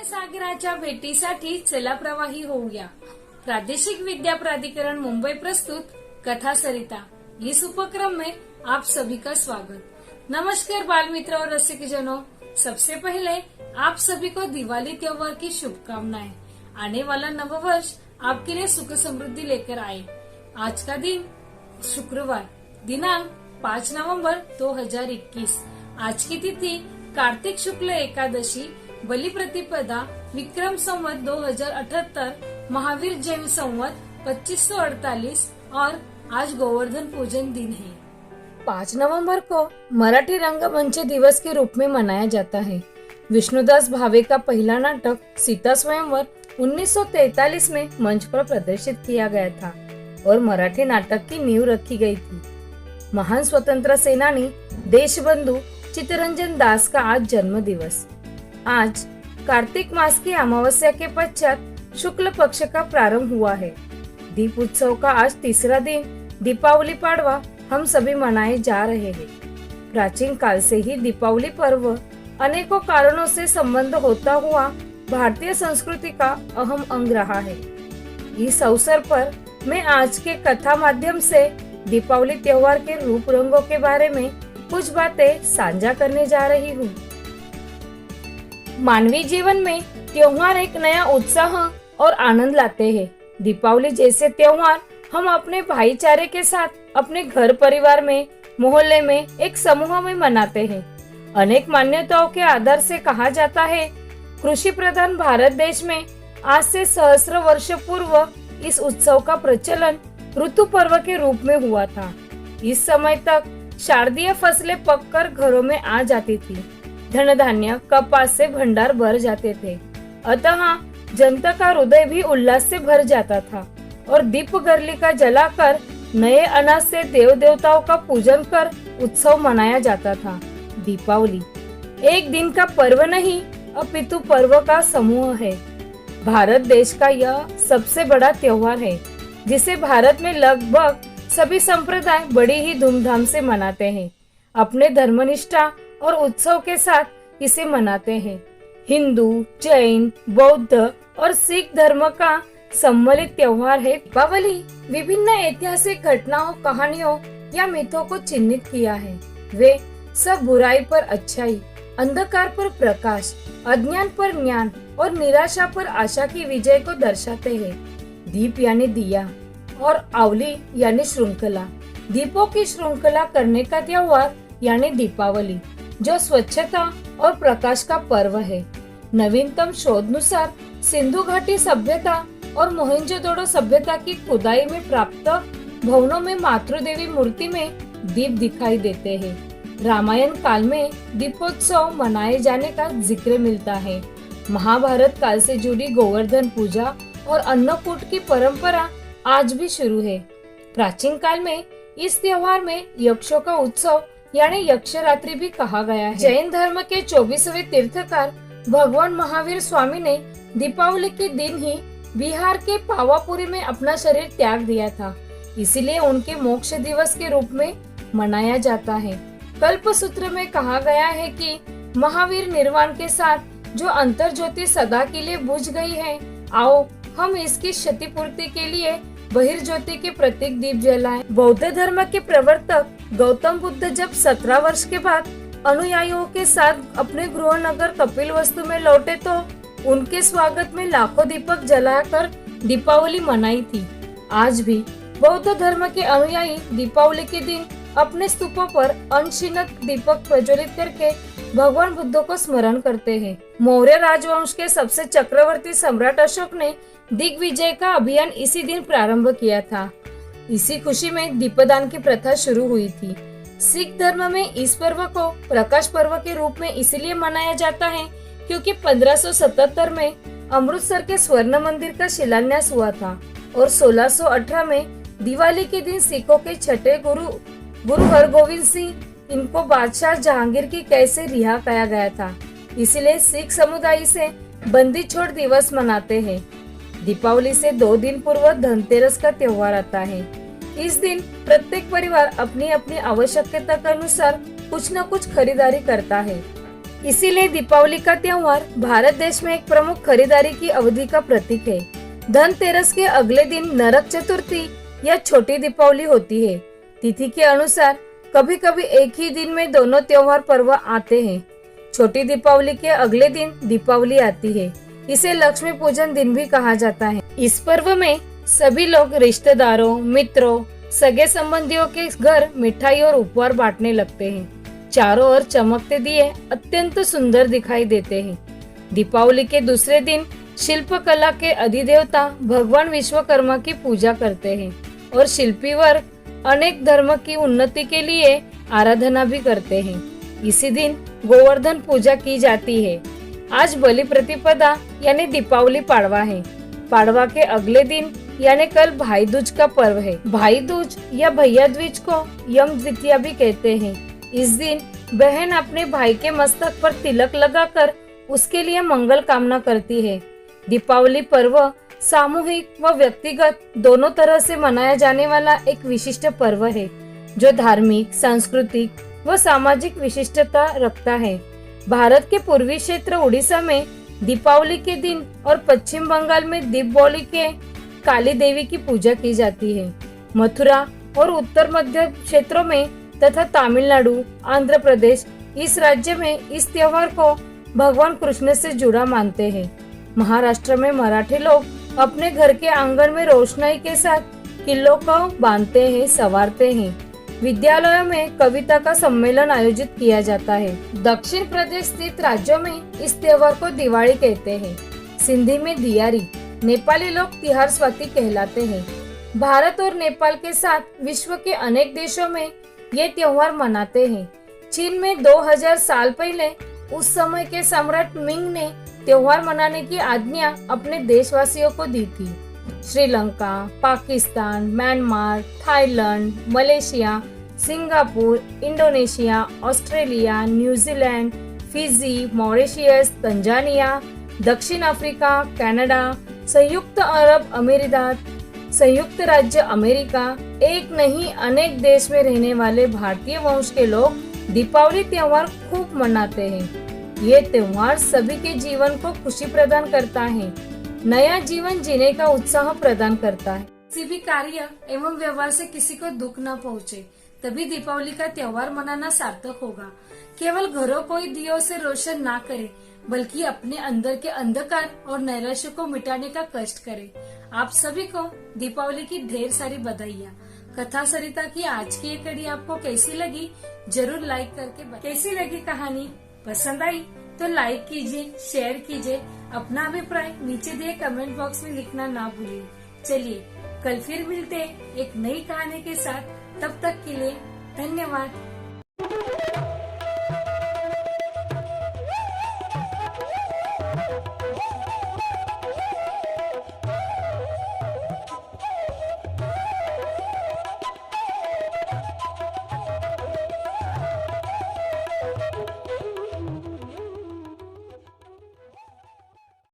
सागराच्या भेटीसाठी चला प्रवाही होऊया. प्रादेशिक विद्या प्राधिकरण मुंबई प्रस्तुत कथा सरिता. इस उपक्रम में आप सभी का स्वागत. नमस्कार बाल मित्र और रसिकजनों, सबसे पहले आप सभी को दिवाली त्योहार की शुभकामनाएं. आने वाला नववर्ष आपके लिए सुख समृद्धि लेकर आए. आज का दिन शुक्रवार दिनांक 5 नवंबर 2021. आज की तिथि कार्तिक शुक्ल एकादशी, बलि प्रतिपदा, विक्रम संवत 2078, महावीर जैन संवत 2548 और आज गोवर्धन पूजन दिन है. 5 नवंबर को मराठी रंगमंच दिवस के रूप में मनाया जाता है. विष्णुदास भावे का पहला नाटक सीता स्वयंवर 1943 में मंच पर प्रदर्शित किया गया था और मराठी नाटक की नींव रखी गई थी. महान स्वतंत्र सेनानी देशबंधु चित्तरंजन दास का आज जन्म दिवस. आज कार्तिक मास की अमावस्या के पश्चात शुक्ल पक्ष का प्रारंभ हुआ है. दीप उत्सव का आज तीसरा दिन दीपावली पाड़वा हम सभी मनाए जा रहे हैं. प्राचीन काल से ही दीपावली पर्व अनेकों कारणों से संबंध होता हुआ भारतीय संस्कृति का अहम अंग रहा है. इस अवसर पर मैं आज के कथा माध्यम से दीपावली त्योहार के रूप रंगों के बारे में कुछ बातें साझा करने जा रही हूँ. मानवीय जीवन में त्योहार एक नया उत्साह और आनंद लाते हैं. दीपावली जैसे त्योहार हम अपने भाईचारे के साथ अपने घर परिवार में, मोहल्ले में, एक समूह में मनाते हैं. अनेक मान्यताओं के आधार से कहा जाता है, कृषि प्रधान भारत देश में आज से सहस्र वर्ष पूर्व इस उत्सव का प्रचलन ऋतु पर्व के रूप में हुआ था. इस समय तक शारदीय फसलें पककर घरों में आ जाती थी. धन धान्य कपास से भंडार भर जाते थे. अतः जनता का हृदय भी उल्लास से भर जाता था और दीप गर्लिका जलाकर नए अनाज से देव देवताओं का पूजन कर उत्सव मनाया जाता था. दीपावली एक दिन का पर्व नहीं अपितु पर्व का समूह है. भारत देश का यह सबसे बड़ा त्योहार है जिसे भारत में लगभग सभी संप्रदाय बड़ी ही धूमधाम से मनाते हैं. अपने धर्मनिष्ठा और उत्सव के साथ इसे मनाते हैं. हिंदू, जैन, बौद्ध और सिख धर्म का सम्मिलित त्योहार है दीपावली. विभिन्न ऐतिहासिक घटनाओं, कहानियों या मिथों को चिन्हित किया है. वे सब बुराई पर अच्छाई, अंधकार पर प्रकाश, अज्ञान पर ज्ञान और निराशा पर आशा की विजय को दर्शाते हैं. दीप यानी दिया और आवली यानी श्रृंखला. दीपों की श्रृंखला करने का त्योहार यानी दीपावली, जो स्वच्छता और प्रकाश का पर्व है. नवीनतम शोधानुसार सिंधु घाटी सभ्यता और मोहनजोदड़ो सभ्यता की खुदाई में प्राप्त भवनों में मातृदेवी मूर्ति में दीप दिखाई देते हैं. रामायण काल में दीपोत्सव मनाए जाने का जिक्र मिलता है. महाभारत काल से जुड़ी गोवर्धन पूजा और अन्नकूट की परंपरा आज भी शुरू है. प्राचीन काल में इस त्योहार में यक्षों का उत्सव यानी यक्षरात्रि भी कहा गया है. जैन धर्म के 24वें तीर्थकार भगवान महावीर स्वामी ने दीपावली के दिन ही बिहार के पावापुरी में अपना शरीर त्याग दिया था. इसीलिए उनके मोक्ष दिवस के रूप में मनाया जाता है. कल्प सूत्र में कहा गया है कि महावीर निर्वाण के साथ जो अंतर ज्योति सदा के लिए बुझ गई है, आओ हम इसकी क्षतिपूर्ति के लिए बहिर्ज्योति के प्रतीक दीप जलाएं. बौद्ध धर्म के प्रवर्तक गौतम बुद्ध जब 17 वर्ष के बाद अनुयायियों के साथ अपने गृह नगर कपिलवस्तु में लौटे तो उनके स्वागत में लाखों दीपक जलाकर दीपावली मनाई थी. आज भी बौद्ध धर्म के अनुयायी दीपावली के दिन अपने स्तूपों पर अनगिनत दीपक प्रज्वलित करके भगवान बुद्ध को स्मरण करते हैं. मौर्य राजवंश के सबसे चक्रवर्ती सम्राट अशोक ने दिग्विजय का अभियान इसी दिन प्रारंभ किया था. इसी खुशी में दीपदान की प्रथा शुरू हुई थी. सिख धर्म में इस पर्व को प्रकाश पर्व के रूप में इसलिए मनाया जाता है क्योंकि 1577 में अमृतसर के स्वर्ण मंदिर का शिलान्यास हुआ था और 1618 में दिवाली के दिन सिखों के छठे गुरु हरगोविंद सिंह इनको बादशाह जहांगीर की कैद से रिहा किया गया था. इसलिए सिख समुदाय इसे बंदी छोड़ दिवस मनाते हैं. दीपावली से 2 दिन पूर्व धनतेरस का त्योहार आता है. इस दिन प्रत्येक परिवार अपनी अपनी आवश्यकता के अनुसार कुछ न कुछ खरीदारी करता है. इसीलिए दीपावली का त्योहार भारत देश में एक प्रमुख खरीदारी की अवधि का प्रतीक है। धनतेरस के अगले दिन नरक चतुर्थी या छोटी दीपावली होती है। तिथि के अनुसार कभी कभी एक ही दिन में दोनों त्योहार पर्व आते हैं। छोटी दीपावली के अगले दिन दीपावली आती है। इसे लक्ष्मी पूजन दिन भी कहा जाता है। इस पर्व में सभी लोग रिश्तेदारों, मित्रों, सगे संबंधियों के घर मिठाई और उपहार बांटने लगते हैं। चारों ओर चमकते दिए अत्यंत सुंदर दिखाई देते हैं। दीपावली के दूसरे दिन शिल्प कला के अधिदेवता भगवान विश्वकर्मा की पूजा करते हैं और शिल्पी वर्ग अनेक धर्म की उन्नति के लिए आराधना भी करते हैं। इसी दिन गोवर्धन पूजा की जाती है। आज बलि प्रतिपदा यानी दीपावली पाड़वा है। पाड़वा के अगले दिन यानी कल भाई दूज का पर्व है। भाई दूज या भैया दूज को यम द्वितीया भी कहते हैं। इस दिन बहन अपने भाई के मस्तक पर तिलक लगाकर उसके लिए मंगल कामना करती है। दीपावली पर्व सामूहिक व व्यक्तिगत दोनों तरह से मनाया जाने वाला एक विशिष्ट पर्व है, जो धार्मिक, सांस्कृतिक व सामाजिक विशिष्टता रखता है। भारत के पूर्वी क्षेत्र उड़ीसा में दीपावली के दिन और पश्चिम बंगाल में दीपावली के काली देवी की पूजा की जाती है। मथुरा और उत्तर मध्य क्षेत्रों में तथा तमिलनाडु, आंध्र प्रदेश इस राज्य में इस त्योहार को भगवान कृष्ण से जुड़ा मानते हैं। महाराष्ट्र में मराठी लोग अपने घर के आंगन में रोशनाई के साथ किल्लों को बांधते हैं, संवारते हैं। विद्यालयों में कविता का सम्मेलन आयोजित किया जाता है। दक्षिण प्रदेश स्थित राज्यों में इस त्योहार को दिवाली कहते हैं। सिंधी में दियारी, नेपाली लोग तिहार स्वाति कहलाते हैं। भारत और नेपाल के साथ विश्व के अनेक देशों में ये त्योहार मनाते हैं। चीन में 2000 साल पहले उस समय के सम्राट मिंग ने त्योहार मनाने की आज्ञा अपने देशवासियों को दी थी। Sri Lanka, Pakistan, Myanmar, Thailand, Malaysia, Singapore, Indonesia, Australia, New Zealand, Fiji, Mauritius, Tanzania, दक्षिण अफ्रीका, कनाडा, संयुक्त अरब अमीरात, संयुक्त राज्य अमेरिका, एक नहीं अनेक देश में रहने वाले भारतीय वंश के लोग दीपावली त्योहार खूब मनाते हैं। ये त्योहार सभी के जीवन को खुशी प्रदान करता है, नया जीवन जीने का उत्साह प्रदान करता है। किसी भी कार्य एवं व्यवहार से किसी को दुख न पहुँचे, तभी दीपावली का त्योहार मनाना सार्थक होगा। केवल घरों को ही दियों से रोशन ना करे, बल्कि अपने अंदर के अंधकार और नैराश्य को मिटाने का कष्ट करे। आप सभी को दीपावली की ढेर सारी बधाइयाँ। कथा सरिता की आज की ये कड़ी आपको कैसी लगी, जरूर लाइक करके कैसी लगी कहानी पसंद आई तो लाइक कीजिए, शेयर कीजिए। अपना अभिप्राय नीचे दिए कमेंट बॉक्स में लिखना ना भूलिए। चलिए कल फिर मिलते हैं एक नई कहानी के साथ। तब तक के लिए धन्यवाद।